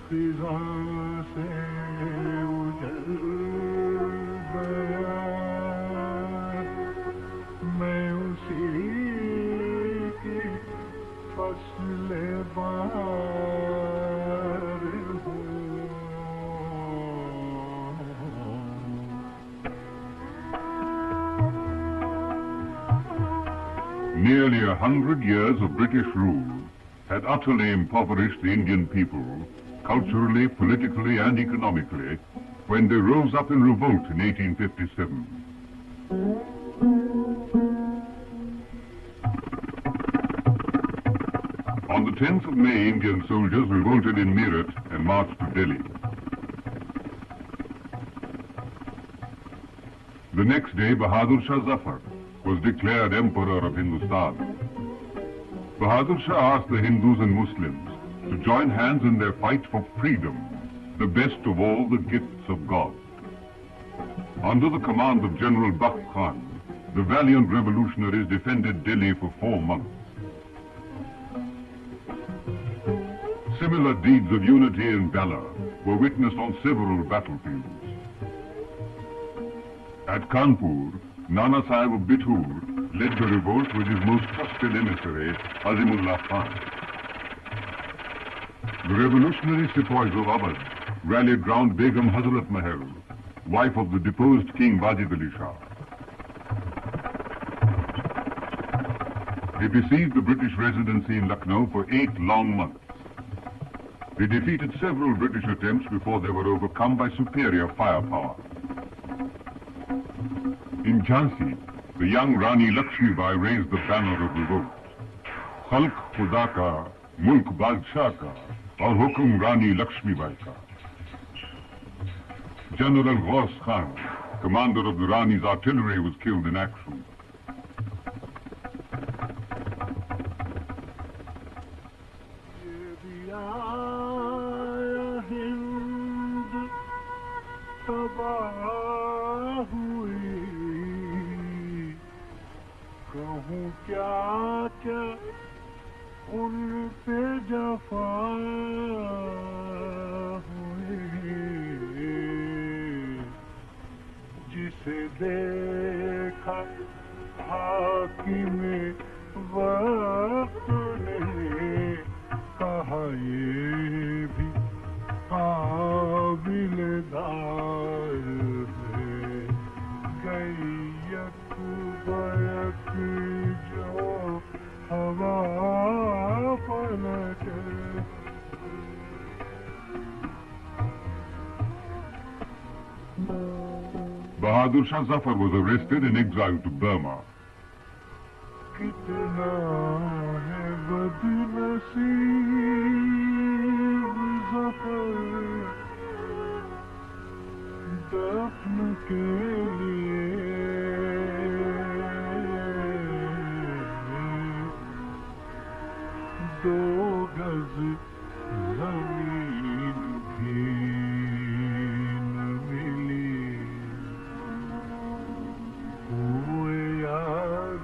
खिज़ां से उजल गया मैं उसी की फसल बहार हूँ Nearly 100 years of British rule had utterly impoverished the Indian people, culturally, politically, and economically, when they rose up in revolt in 1857. On the 10th of May, Indian soldiers revolted in Meerut and marched to Delhi. The next day, Bahadur Shah Zafar was declared Emperor of Hindustan. Bahadur Shah asked the Hindus and Muslims to join hands in their fight for freedom, the best of all the gifts of God. Under the command of General Bakht Khan, the valiant revolutionaries defended Delhi for 4 months. Similar deeds of unity and valor were witnessed on several battlefields. At Kanpur, Nana Sahib of Bithur led the revolt with his most trusted emissary, Azimullah Khan. The revolutionary sepoys of Awadh rallied round Begum Hazrat Mahal, wife of the deposed King Wajid Ali Shah. They besieged the British residency in Lucknow for 8 long months. They defeated several British attempts before they were overcome by superior firepower. In Jhansi, the young Rani Lakshmi Bai raised the banner of revolt. Khalq Khuda ka, Mulk Badshah ka, aur Hukum Rani Lakshmi Bai ka. General Ghaus Khan, commander of the Rani's artillery, was killed in action. कहूँ क्या क्या उन पे जफा हुई जिसे देखा हाकिम वक्त ने कहा ये भी काबिल दार है गई बैक जो हवा पलटे Bahadur Shah Zafar was arrested and exiled to Burma. कितना है बदनसीब ज़फ़र दफन के लिए दो गज ज़मीन भी न मिली हुए यार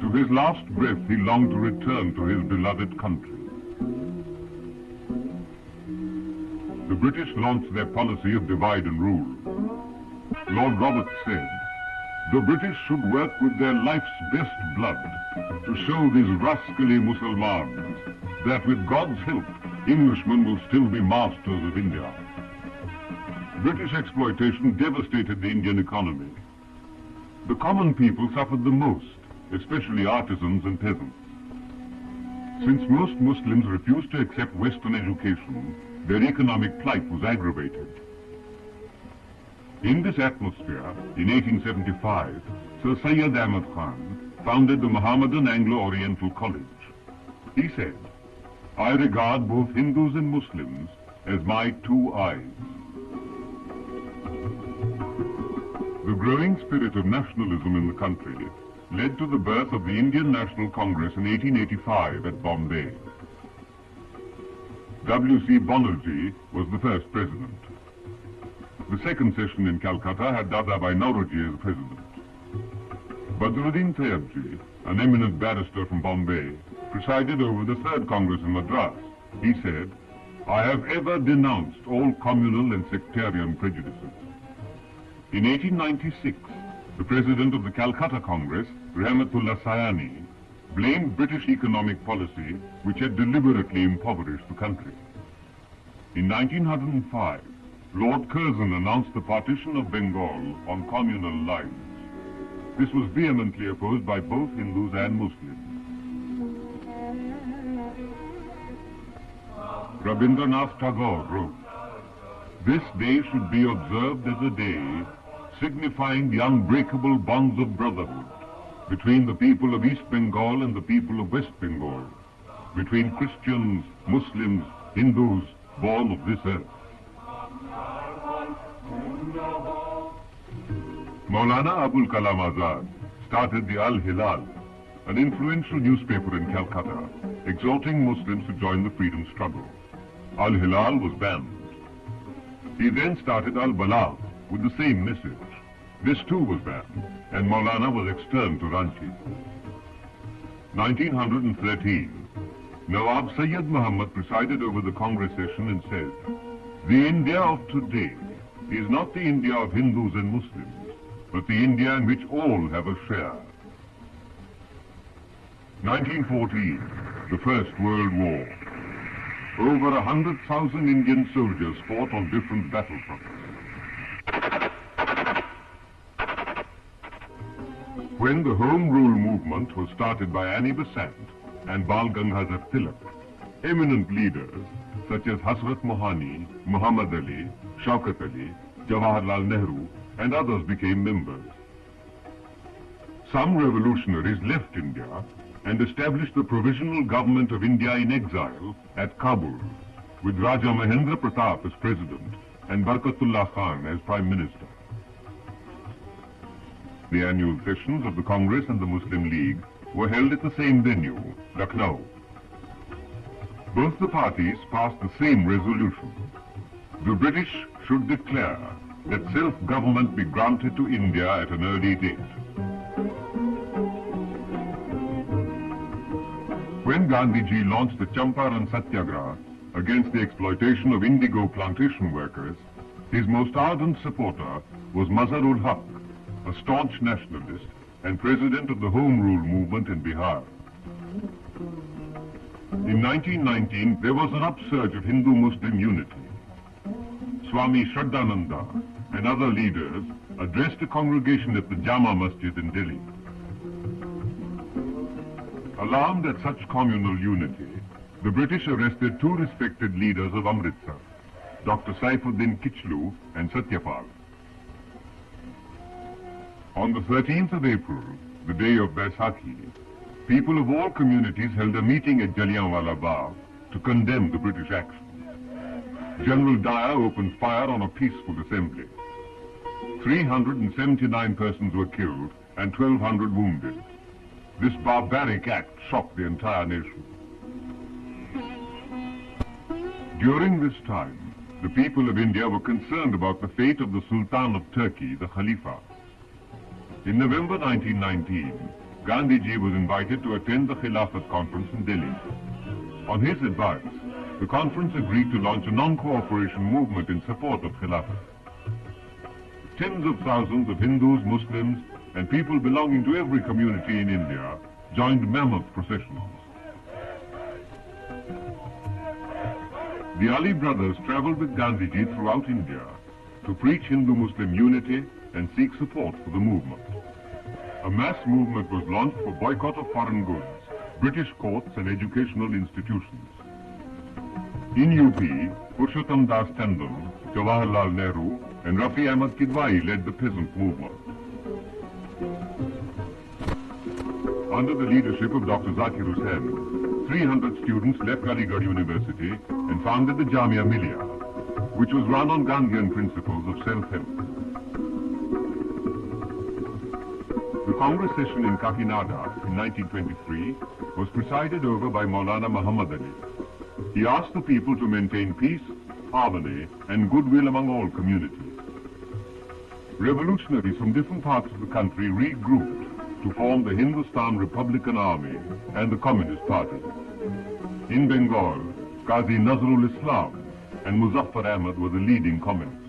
To his last breath, he longed to return to his beloved country. The British launched their policy of divide and rule. Lord Roberts said, the British should work with their life's best blood to show these rascally Mussalmans that with God's help, Englishmen will still be masters of India. British exploitation devastated the Indian economy. The common people suffered the most, especially artisans and peasants. Since most Muslims refused to accept Western education, their economic plight was aggravated. In this atmosphere, in 1875, Sir Syed Ahmad Khan founded the Mohammedan Anglo-Oriental College. He said, I regard both Hindus and Muslims as my two eyes. The growing spirit of nationalism in the country led to the birth of the Indian National Congress in 1885 at Bombay. W.C. Banerjee was the first president. The second session in Calcutta had Dadabhai Naoroji as president. Badruddin Tayabji, an eminent barrister from Bombay, presided over the third Congress in Madras. He said, "I have ever denounced all communal and sectarian prejudices." In 1896, the president of the Calcutta Congress, Rahmatullah Sayani, blamed British economic policy which had deliberately impoverished the country. In 1905, Lord Curzon announced the partition of Bengal on communal lines. This was vehemently opposed by both Hindus and Muslims. Rabindranath Tagore wrote, "This day should be observed as a day signifying the unbreakable bonds of brotherhood between the people of East Bengal and the people of West Bengal, between Christians, Muslims, Hindus, born of this earth." Maulana Abul Kalam Azad started the Al-Hilal, an influential newspaper in Calcutta, exhorting Muslims to join the freedom struggle. Al-Hilal was banned. He then started Al-Balagh with the same message. This too was banned, and Maulana was externed to Ranchi. 1913, Nawab Sayyid Muhammad presided over the Congress session and said, "The India of today is not the India of Hindus and Muslims, but the India in which all have a share." 1914, the First World War. Over 100,000 Indian soldiers fought on different battlefronts. When the Home Rule movement was started by Annie Besant and Bal Gangadhar Tilak, eminent leaders such as Hasrat Mohani, Muhammad Ali, Shaukat Ali, Jawaharlal Nehru, and others became members. Some revolutionaries left India and established the Provisional Government of India in exile at Kabul, with Raja Mahendra Pratap as president and Barkatullah Khan as prime minister. The annual sessions of the Congress and the Muslim League were held at the same venue, Lucknow. Both the parties passed the same resolution. The British should declare that self-government be granted to India at an early date. When Gandhiji launched the Champaran Satyagraha against the exploitation of indigo plantation workers, his most ardent supporter was Mazhar-ul Haq, a staunch nationalist and president of the Home Rule movement in Bihar. In 1919, there was an upsurge of Hindu-Muslim unity. Swami Shraddhananda and other leaders addressed a congregation at the Jama Masjid in Delhi. Alarmed at such communal unity, the British arrested two respected leaders of Amritsar, Dr. Saifuddin Kichlu and Satyapal. On the 13th of April, the day of Baisakhi, people of all communities held a meeting at Jallianwala Bagh to condemn the British action. General Dyer opened fire on a peaceful assembly. 379 persons were killed and 1,200 wounded. This barbaric act shocked the entire nation. During this time, the people of India were concerned about the fate of the Sultan of Turkey, the Khalifa. In November 1919, Gandhiji was invited to attend the Khilafat conference in Delhi. On his advice, the conference agreed to launch a non-cooperation movement in support of Khilafat. Tens of thousands of Hindus, Muslims, and people belonging to every community in India joined mammoth processions. The Ali brothers traveled with Gandhiji throughout India to preach Hindu-Muslim unity and seek support for the movement. A mass movement was launched for boycott of foreign goods, British courts and educational institutions. In UP, Purushottam Das Tandon, Jawaharlal Nehru and Rafi Ahmad Kidwai led the peasant movement. Under the leadership of Dr. Zakir Hussain, 300 students left Aligarh University and founded the Jamia Millia, which was run on Gandhian principles of self-help. The Congress session in Kakinada in 1923 was presided over by Maulana Muhammad Ali. He asked the people to maintain peace, harmony, and goodwill among all communities. Revolutionaries from different parts of the country regrouped to form the Hindustan Republican Army and the Communist Party. In Bengal, Qazi Nazrul Islam and Muzaffar Ahmad were the leading communists.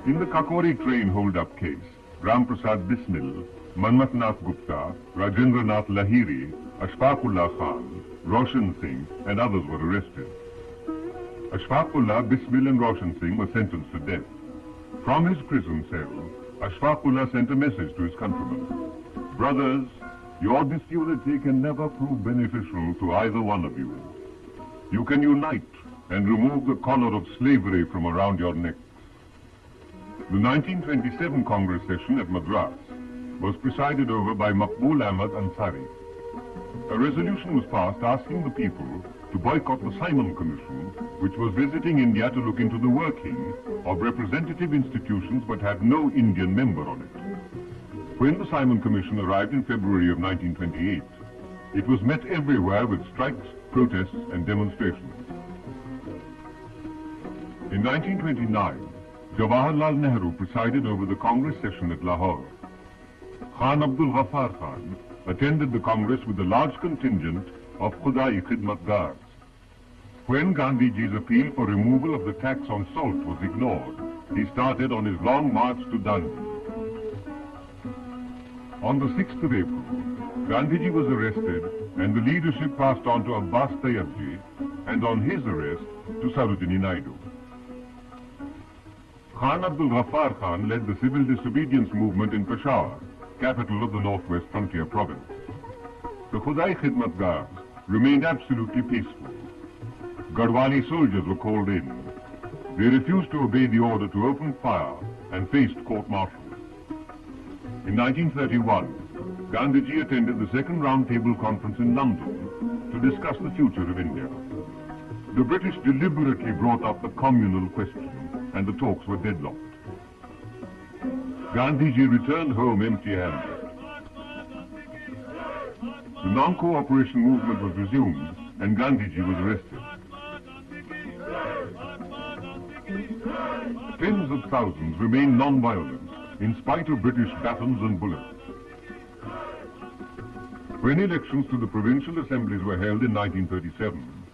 In the Kakori train hold-up case, Ram Prasad Bismil, Manmat Nath Gupta, Rajendra Nath Lahiri, Ashfaqullah Khan, Roshan Singh and others were arrested. Ashfaqullah, Bismil and Roshan Singh were sentenced to death. From his prison cell, Ashfaqullah sent a message to his countrymen. Brothers, your disunity can never prove beneficial to either one of you. You can unite and remove the collar of slavery from around your necks. The 1927 Congress session at Madras was presided over by Maqbool Ahmad Ansari. A resolution was passed asking the people to boycott the Simon Commission, which was visiting India to look into the working of representative institutions but had no Indian member on it. When the Simon Commission arrived in February of 1928, it was met everywhere with strikes, protests and demonstrations. In 1929, Jawaharlal Nehru presided over the Congress session at Lahore. Khan Abdul Ghaffar Khan attended the Congress with a large contingent of Khudai Khidmatgars. When Gandhiji's appeal for removal of the tax on salt was ignored, he started on his long march to Dandi. On the 6th of April, Gandhiji was arrested and the leadership passed on to Abbas Tayyabji and on his arrest to Sarojini Naidu. Khan Abdul Ghaffar Khan led the civil disobedience movement in Peshawar, capital of the Northwest Frontier Province. The Khudai Khidmatgars remained absolutely peaceful. Garhwali soldiers were called in. They refused to obey the order to open fire and faced court-martial. In 1931, Gandhiji attended the second round-table conference in London to discuss the future of India. The British deliberately brought up the communal question and the talks were deadlocked. Gandhiji returned home empty-handed. The non-cooperation movement was resumed and Gandhiji was arrested. Tens of thousands remained non-violent in spite of British batons and bullets. When elections to the provincial assemblies were held in 1937,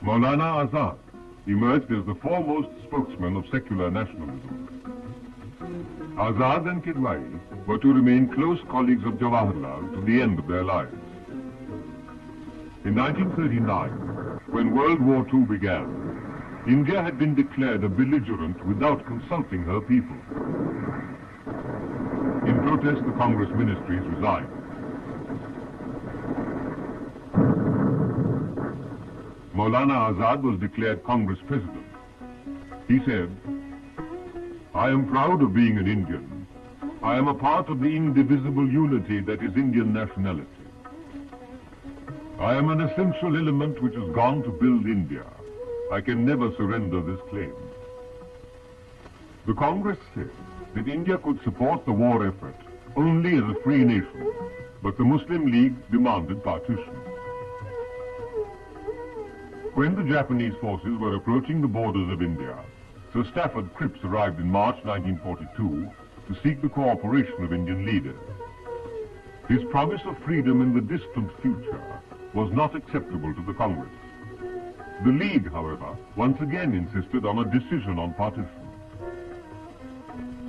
Maulana Azad emerged as the foremost spokesman of secular nationalism. Azad and Kidwai were to remain close colleagues of Jawaharlal to the end of their lives. In 1939, when World War II began, India had been declared a belligerent without consulting her people. In protest, the Congress ministries resigned. Maulana Azad was declared Congress president. He said, "I am proud of being an Indian. I am a part of the indivisible unity that is Indian nationality. I am an essential element which has gone to build India. I can never surrender this claim." The Congress said that India could support the war effort only as a free nation, but the Muslim League demanded partition. When the Japanese forces were approaching the borders of India, Sir Stafford Cripps arrived in March 1942 to seek the cooperation of Indian leaders. His promise of freedom in the distant future was not acceptable to the Congress. The League, however, once again insisted on a decision on partition.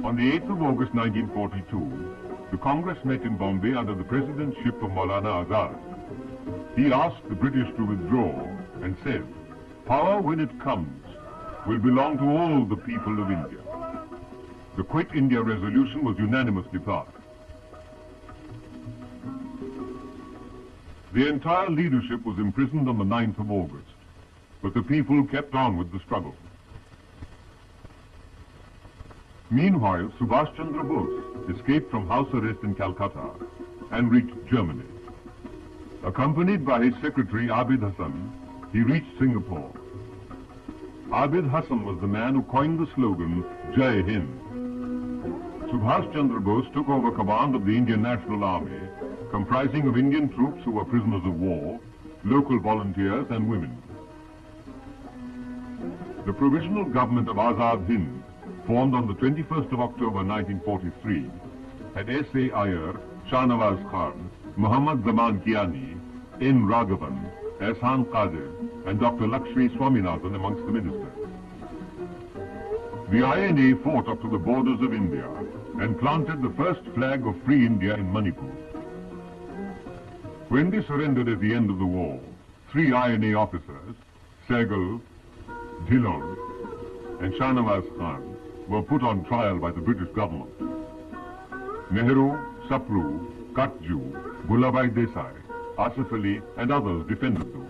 On the 8th of August 1942, the Congress met in Bombay under the presidentship of Maulana Azad. He asked the British to withdraw and said, "Power, when it comes, will belong to all the people of India." The Quit India resolution was unanimously passed. The entire leadership was imprisoned on the 9th of August, but the people kept on with the struggle. Meanwhile, Subhash Chandra Bose escaped from house arrest in Calcutta and reached Germany. Accompanied by his secretary Abid Hassan, he reached Singapore. Abid Hassan was the man who coined the slogan, Jai Hind. Subhash Chandra Bose took over command of the Indian National Army, comprising of Indian troops who were prisoners of war, local volunteers and women. The provisional government of Azad Hind formed on the 21st of October 1943, had S.A. Iyer, Shahnawaz Khan, Muhammad Zaman Kiani, N. Raghavan, Ehsan Qadir, and Dr. Lakshmi Swaminathan amongst the ministers. The INA fought up to the borders of India and planted the first flag of free India in Manipur. When they surrendered at the end of the war, 3 INA officers, Sehgal, Dhillon, and Shahnawaz Khan, were put on trial by the British government. Nehru, Sapru, Katju, Gulabhai Desai, Asif Ali, and others defended them.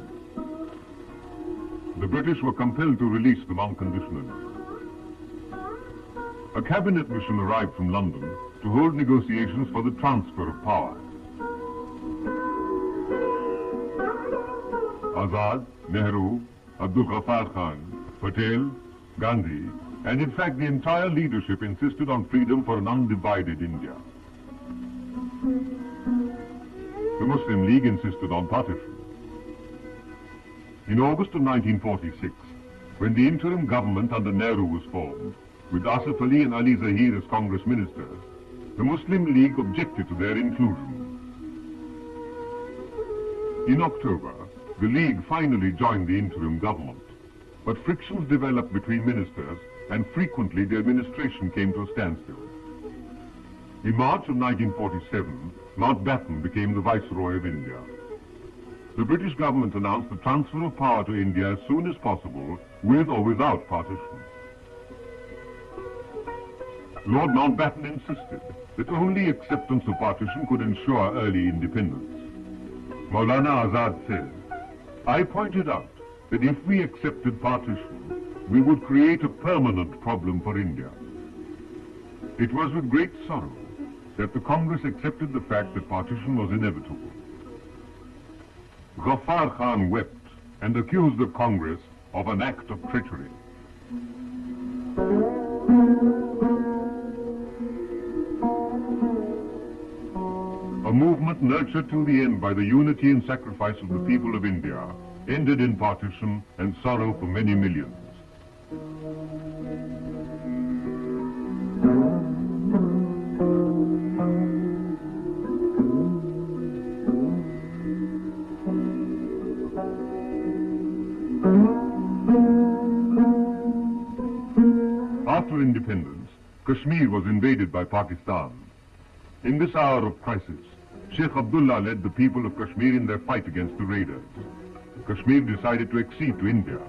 The British were compelled to release them unconditionally. A cabinet mission arrived from London to hold negotiations for the transfer of power. Azad, Nehru, Abdul Ghaffar Khan, Patel, Gandhi, and in fact the entire leadership insisted on freedom for an undivided India. The Muslim League insisted on partition. In August of 1946, when the interim government under Nehru was formed, with Asif Ali and Ali Zahir as Congress ministers, the Muslim League objected to their inclusion. In October, the League finally joined the interim government, but frictions developed between ministers and frequently the administration came to a standstill. In March of 1947, Mountbatten became the Viceroy of India. The British government announced the transfer of power to India as soon as possible, with or without partition. Lord Mountbatten insisted that only acceptance of partition could ensure early independence. Maulana Azad said, "I pointed out that if we accepted partition, we would create a permanent problem for India." It was with great sorrow that the Congress accepted the fact that partition was inevitable. Ghaffar Khan wept and accused the Congress of an act of treachery. A movement nurtured till the end by the unity and sacrifice of the people of India ended in partition and sorrow for many millions. After independence, Kashmir was invaded by Pakistan. In this hour of crisis, Sheikh Abdullah led the people of Kashmir in their fight against the raiders. Kashmir decided to accede to India.